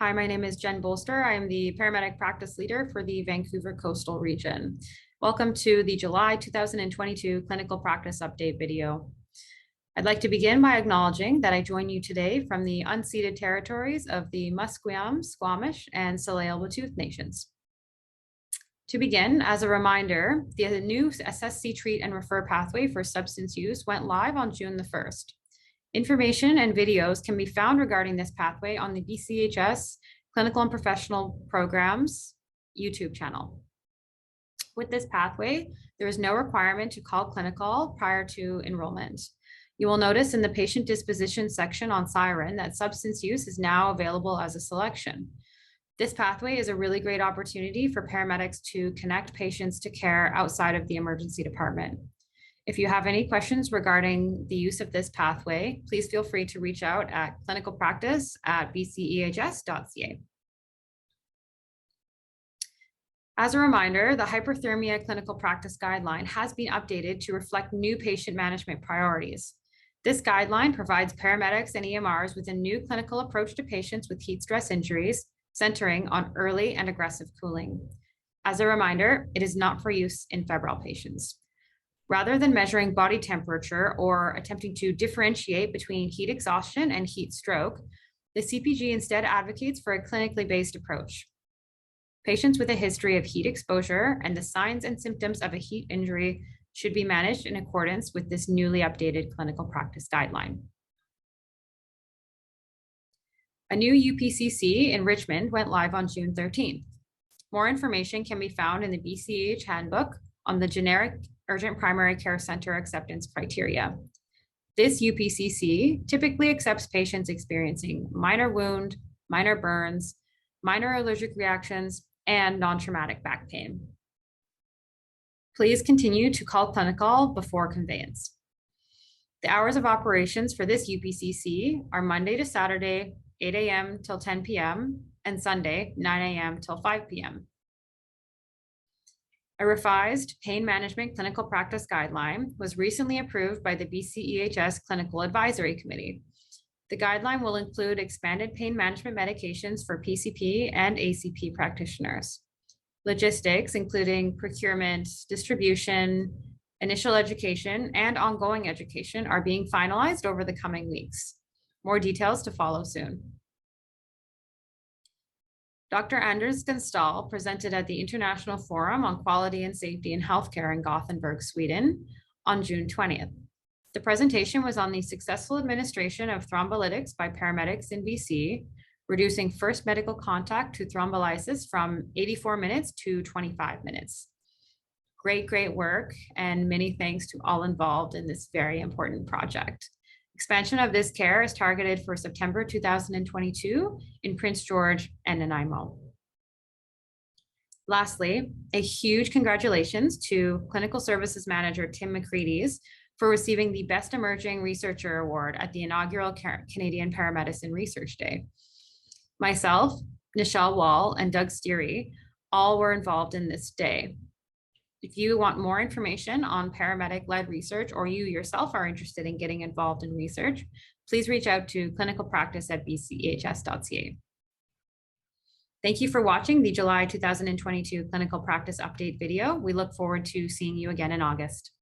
Hi, my name is Jen Bolster. I am the paramedic practice leader for the Vancouver Coastal Region. Welcome to the July 2022 clinical practice update video. I'd like to begin by acknowledging that I join you today from the unceded territories of the Musqueam, Squamish, and Tsleil-Waututh Nations. To begin, as a reminder, the new SSC Treat and Refer pathway for substance use went live on June the 1st. Information and videos can be found regarding this pathway on the BCEHS Clinical and Professional Programs YouTube channel. With this pathway, there is no requirement to call clinical prior to enrollment. You will notice in the patient disposition section on Siren that substance use is now available as a selection. This pathway is a really great opportunity for paramedics to connect patients to care outside of the emergency department. If you have any questions regarding the use of this pathway, please feel free to reach out at clinicalpractice@bcehs.ca. As a reminder, the hyperthermia clinical practice guideline has been updated to reflect new patient management priorities. This guideline provides paramedics and EMRs with a new clinical approach to patients with heat stress injuries, centering on early and aggressive cooling. As a reminder, it is not for use in febrile patients. Rather than measuring body temperature or attempting to differentiate between heat exhaustion and heat stroke, the CPG instead advocates for a clinically based approach. Patients with a history of heat exposure and the signs and symptoms of a heat injury should be managed in accordance with this newly updated clinical practice guideline. A new UPCC in Richmond went live on June 13th. More information can be found in the BCEHS handbook on the generic urgent primary care center acceptance criteria. This UPCC typically accepts patients experiencing minor wound, minor burns, minor allergic reactions, and non-traumatic back pain. Please continue to call clinical before conveyance. The hours of operations for this UPCC are Monday to Saturday, 8 a.m. till 10 p.m. and Sunday, 9 a.m. till 5 p.m. A revised pain management clinical practice guideline was recently approved by the BCEHS Clinical Advisory Committee. The guideline will include expanded pain management medications for PCP and ACP practitioners. Logistics, including procurement, distribution, initial education, and ongoing education, are being finalized over the coming weeks. More details to follow soon. Dr. Anders Gunstall presented at the International Forum on Quality and Safety in Healthcare in Gothenburg, Sweden on June 20th. The presentation was on the successful administration of thrombolytics by paramedics in BC, reducing first medical contact to thrombolysis from 84 minutes to 25 minutes. Great work, and many thanks to all involved in this very important project. Expansion of this care is targeted for September 2022 in Prince George and Nanaimo. Lastly, a huge congratulations to Clinical Services Manager Tim McCready's for receiving the Best Emerging Researcher Award at the inaugural Canadian Paramedicine Research Day. Myself, Nichelle Wall, and Doug Steary all were involved in this day. If you want more information on paramedic-led research, or you yourself are interested in getting involved in research, please reach out to clinicalpractice@bcehs.ca. Thank you for watching the July 2022 clinical practice update video. We look forward to seeing you again in August.